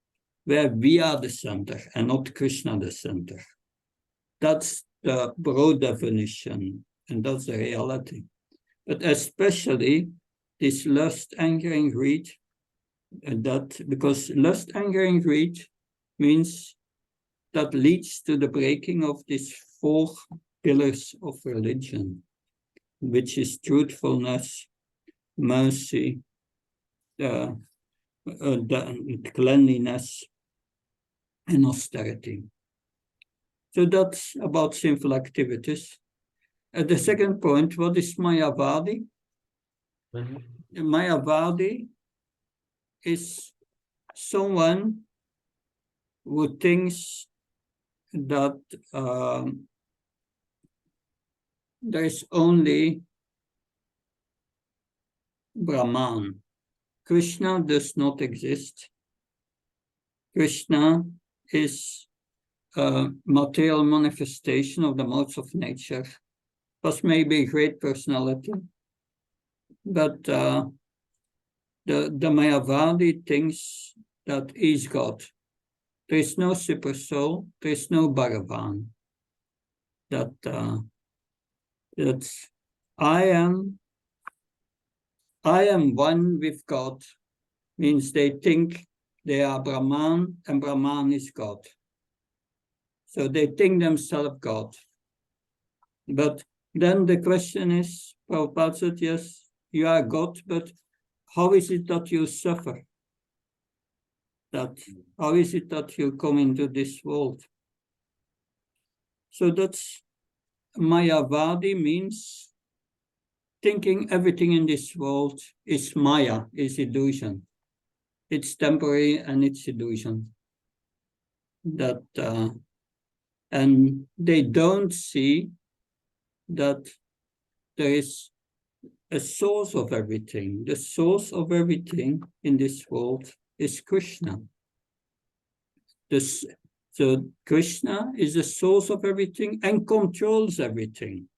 where we are the center and not Krishna the center. That's the broad definition, and that's the reality. But especially this lust, anger, and greed, because lust, anger, and greed means that leads to the breaking of these 4 pillars of religion, which is truthfulness, mercy, cleanliness, and austerity. So that's about sinful activities. The second point, what is Mayavadi? Mayavadi is someone who thinks that there is only Brahman. Krishna does not exist. Krishna is a material manifestation of the modes of nature. Was maybe a great personality, but the Mayavadi thinks that he's God. There is no super soul, there is no Bhagavan. That I am one with God, means they think they are Brahman and Brahman is God. So they think themselves God. But then the question is, Prabhupada said, yes, you are God, but how is it that you suffer? How is it that you come into this world? So that's Mayavadi means thinking everything in this world is Maya, is illusion. It's temporary and it's illusion. And they don't see that there is a source of everything. The source of everything in this world is Krishna. So Krishna is the source of everything and controls everything.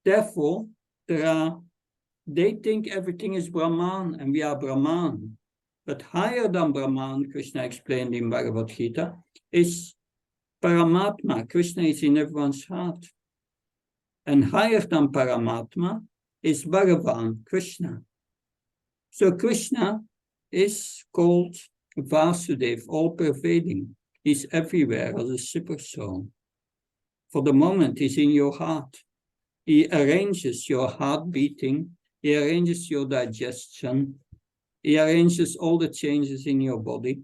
Therefore, they think everything is Brahman and we are Brahman. But higher than Brahman, Krishna explained in Bhagavad Gita, is Paramatma. Krishna is in everyone's heart. And higher than Paramatma is Bhagavan, Krishna. So Krishna is called Vasudev, all-pervading. He's everywhere as a super soul. For the moment, he's in your heart. He arranges your heart beating. He arranges your digestion. He arranges all the changes in your body.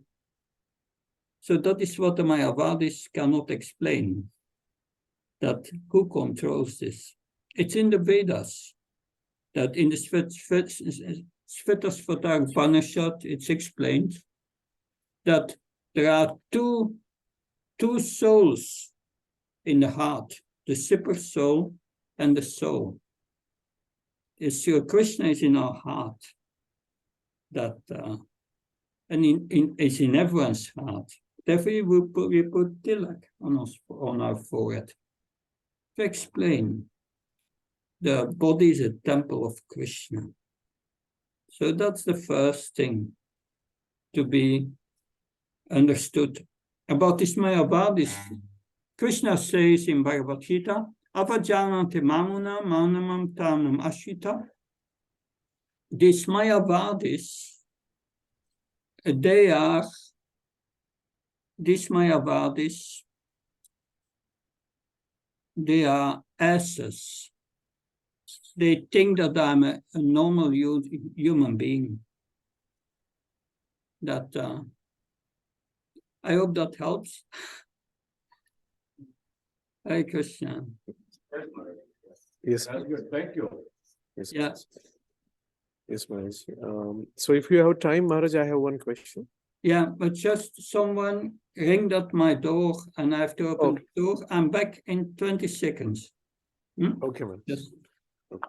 So that is what the Mayavadis cannot explain. That who controls this? It's in the Vedas. That in the Svetasvatara Upanishad, it's explained that there are two souls in the heart, the super soul and the soul. So Krishna is in our heart, and is in everyone's heart. Therefore, we put tilak on our forehead to explain the body is a temple of Krishna. So that's the first thing to be understood about this Mayavadis. Krishna says in Bhagavad Gita, Avajanante mamuna maunamam tanam ashita. These Mayavadis, they are asses. They think that I'm a normal human being. I hope that helps. Hare Krishna. Yes. That's good. Thank you. Yes. Yeah. Yes, Maharaj. So if you have time, Maharaj, I have one question. Yeah, but just someone ringed at my door and I have to open the door. I'm back in 20 seconds. Okay, man. Yes. Okay.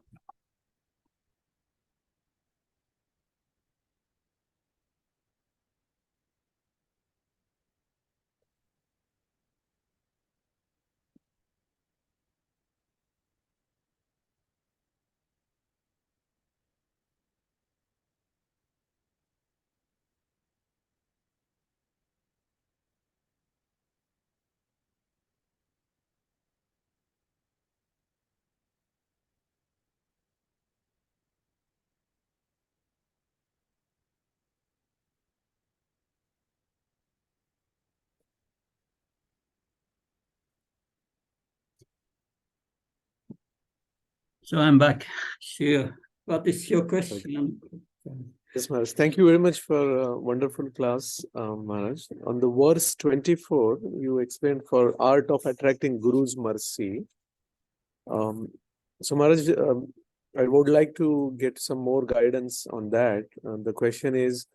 So I'm back. Sure. What is your question? Yes, Maharaj. Thank you very much for a wonderful class, Maharaj. On the verse 24, you explained for art of attracting Guru's mercy. So Maharaj, I would like to get some more guidance on that. The question is,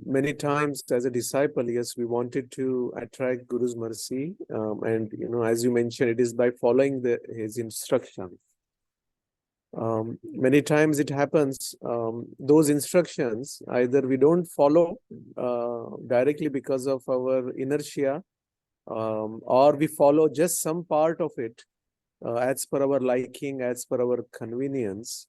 Many times as a disciple, yes, we wanted to attract Guru's mercy. And, as you mentioned, it is by following his instruction. Many times it happens, those instructions, either we don't follow directly because of our inertia, or we follow just some part of it as per our liking, as per our convenience.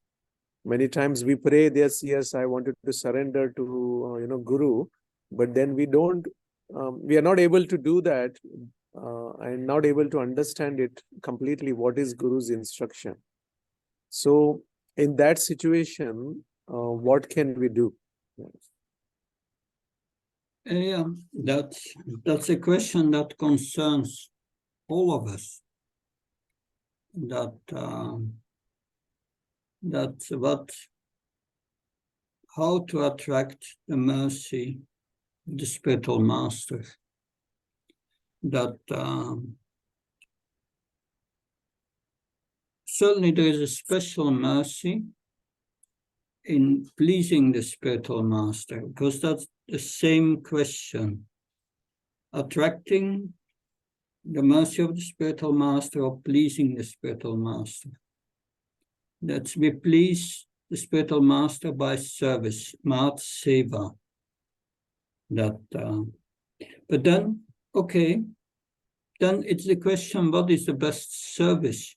Many times we pray, yes, I wanted to surrender to, Guru, but then we are not able to do that and not able to understand it completely, what is Guru's instruction. So in that situation, what can we do? Yeah, that's a question that concerns all of us. How to attract the mercy of the spiritual master. Certainly there is a special mercy in pleasing the spiritual master, because that's the same question. Attracting the mercy of the spiritual master or pleasing the spiritual master. That we please the spiritual master by service, mat seva. But then, okay, then it's the question, what is the best service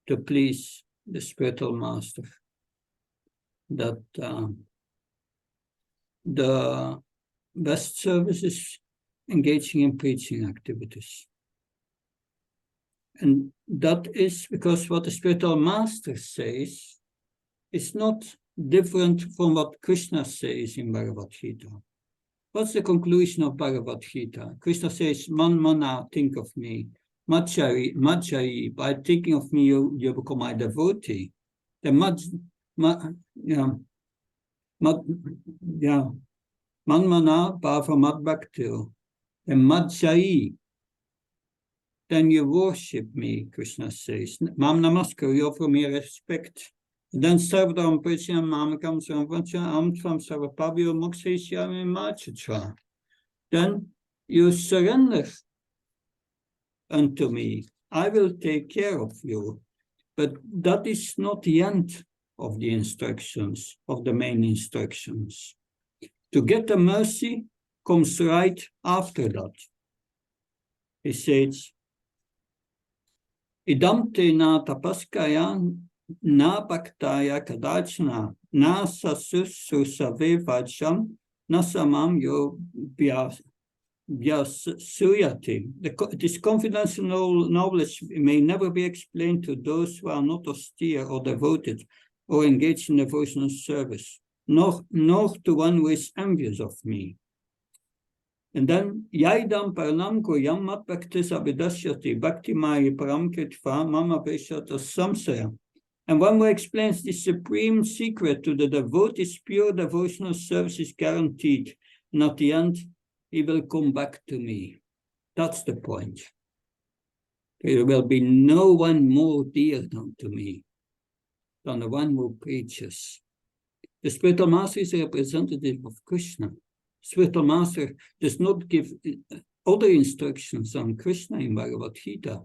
to please the spiritual master? The best service is engaging in preaching activities. And that is because what the spiritual master says is not different from what Krishna says in Bhagavad Gita. What's the conclusion of Bhagavad Gita? Krishna says, man mana, think of me. Majjari, by thinking of me, you become my devotee. The man mana, bhava mad bhakti. The majjari, then you worship me, Krishna says. Mam namaskar, you offer me respect. Then sarvadam pracham mamakam sarvacha amtvam sarvapavyo mokshishyami machitra. Then you surrender unto me. I will take care of you. But that is not the end of the instructions, of the main instructions. To get the mercy comes right after that. He says, idam te na tapaskaya na bhaktaya kadachana na sasusave vajam na samam yo vyasuyati. This confidential knowledge may never be explained to those who are not austere or devoted or engaged in devotional service, nor to one who is envious of me. And then, Yaidam Paranam Koyam Mat Bhaktis Abhidasyati Bhakti Maya Paramkritva Mama Veshata Samsaya. And one who explains the supreme secret to the devotee's pure devotional service is guaranteed. And at the end, he will come back to me. That's the point. There will be no one more dear to me than the one who preaches. The spiritual master is a representative of Krishna. Spiritual master does not give other instructions on Krishna in Bhagavad Gita.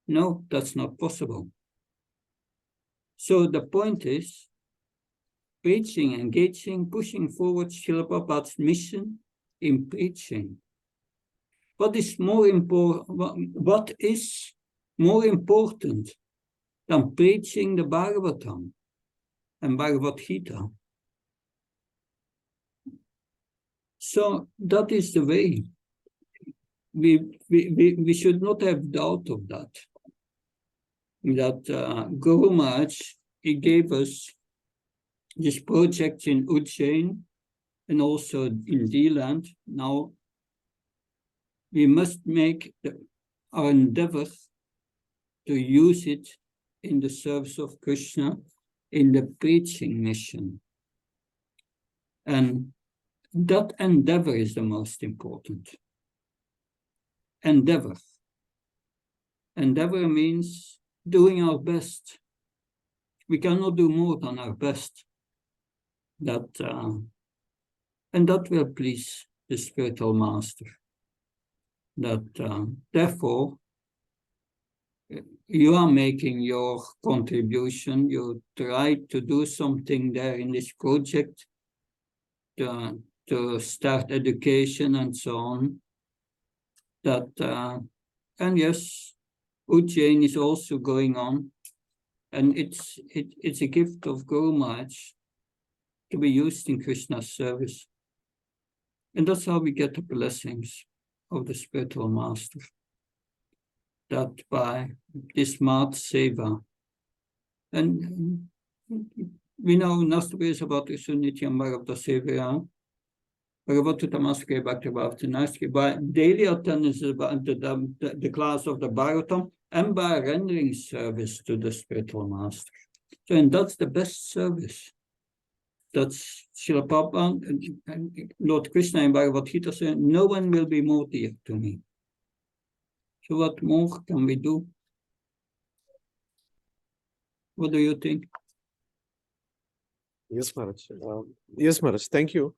No, that's not possible. So the point is, preaching, engaging, pushing forward Srila Prabhupada's mission in preaching. What is more important than preaching the Bhagavatam and Bhagavad Gita? So that is the way. We should not have doubt of that. Guru Maharaj, he gave us this project in Ujjain and also in Deland. Now we must make our endeavor to use it in the service of Krishna in the preaching mission. And that endeavor is the most important. Endeavor. Endeavor means doing our best. We cannot do more than our best. And that will please the spiritual master. That therefore, you are making your contribution. You try to do something there in this project to start education and so on. And yes, Ujjain is also going on, and it's a gift of Guru Maharaj to be used in Krishna's service. And that's how we get the blessings of the spiritual master. That by this Mat Seva. And we know Nastri is about the Sunnitya Bhagavata Seva. Bhagavata Tamaskri Bhakti Bhavati Nastri. By daily attendance about the class of the Bhagavatam and by rendering service to the spiritual master. So, and that's the best service. That's Srila Prabhupada and Lord Krishna in Bhagavad Gita said, no one will be more dear to me. So what more can we do? What do you think? Yes, Maharaj. Yes, Maharaj. Thank you.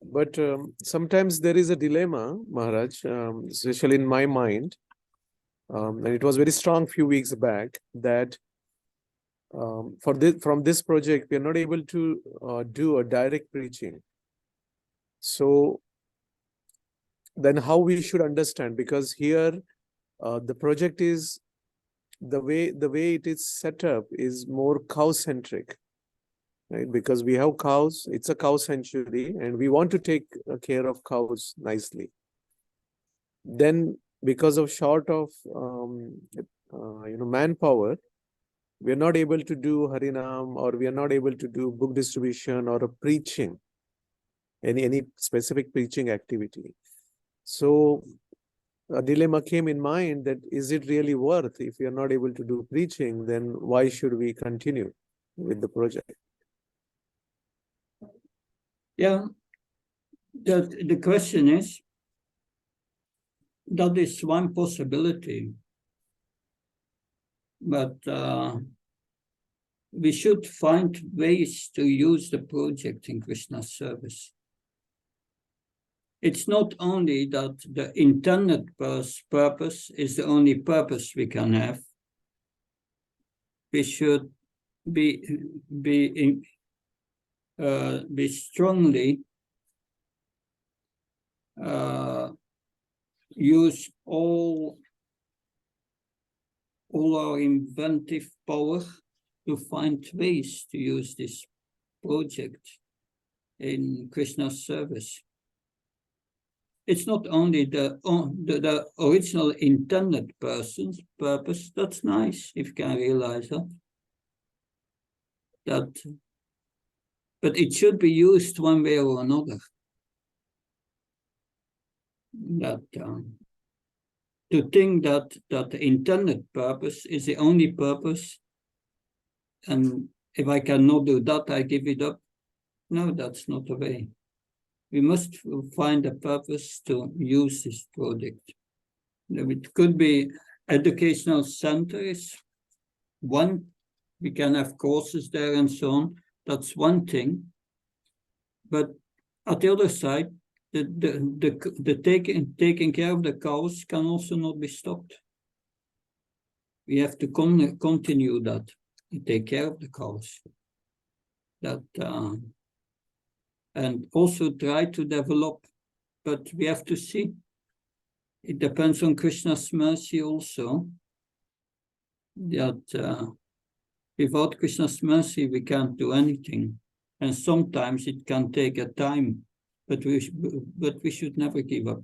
But sometimes there is a dilemma, Maharaj, especially in my mind, and it was very strong few weeks back that from this project, we are not able to do a direct preaching. So then how we should understand? Because here the project is the way it is set up is more cow-centric. Right? Because we have cows, it's a cow sanctuary, and we want to take care of cows nicely. Then, because of short of manpower, we are not able to do Harinam, or we are not able to do book distribution or a preaching, any specific preaching activity. So a dilemma came in mind that is it really worth? If we are not able to do preaching, then why should we continue with the project? Yeah, the question is, that is one possibility, but we should find ways to use the project in Krishna's service. It's not only that the intended purpose is the only purpose we can have. We should be strongly use all our inventive power to find ways to use this project in Krishna's service. It's not only the original intended purpose. That's nice if you can realize that. But it should be used one way or another. To think that the intended purpose is the only purpose, and if I cannot do that, I give it up. No, that's not the way. We must find a purpose to use this project. It could be educational centers. One, we can have courses there and so on. That's one thing. But at the other side, the taking care of the cows can also not be stopped. We have to continue that, take care of the cows. And also try to develop, but we have to see. It depends on Krishna's mercy also. That without Krishna's mercy, we can't do anything. And sometimes it can take a time, but we should never give up.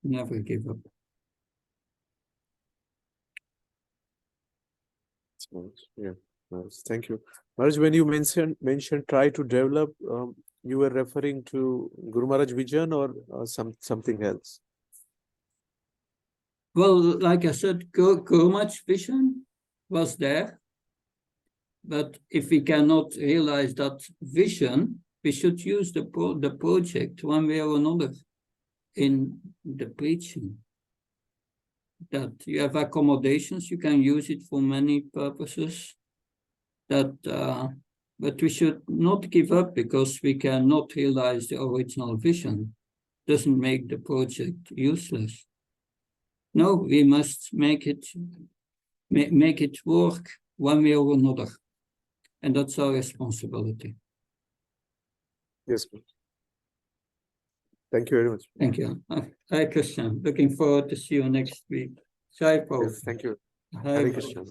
Never give up. Yeah, thank you. Maharaj, when you mentioned try to develop, you were referring to Guru Maharaj vision or something else? Well, like I said, Guru Maharaj vision was there. But if we cannot realize that vision, we should use the project one way or another in the preaching. That you have accommodations, you can use it for many purposes. That But we should not give up because we cannot realize the original vision. Doesn't make the project useless. No, we must make it work one way or another. And that's our responsibility. Yes, ma'am. Thank you very much. Thank you. Hi, Christian. Looking forward to see you next week. Jai Prabhu. Yes, thank you. Hi, Hare Prabhu. Krishna.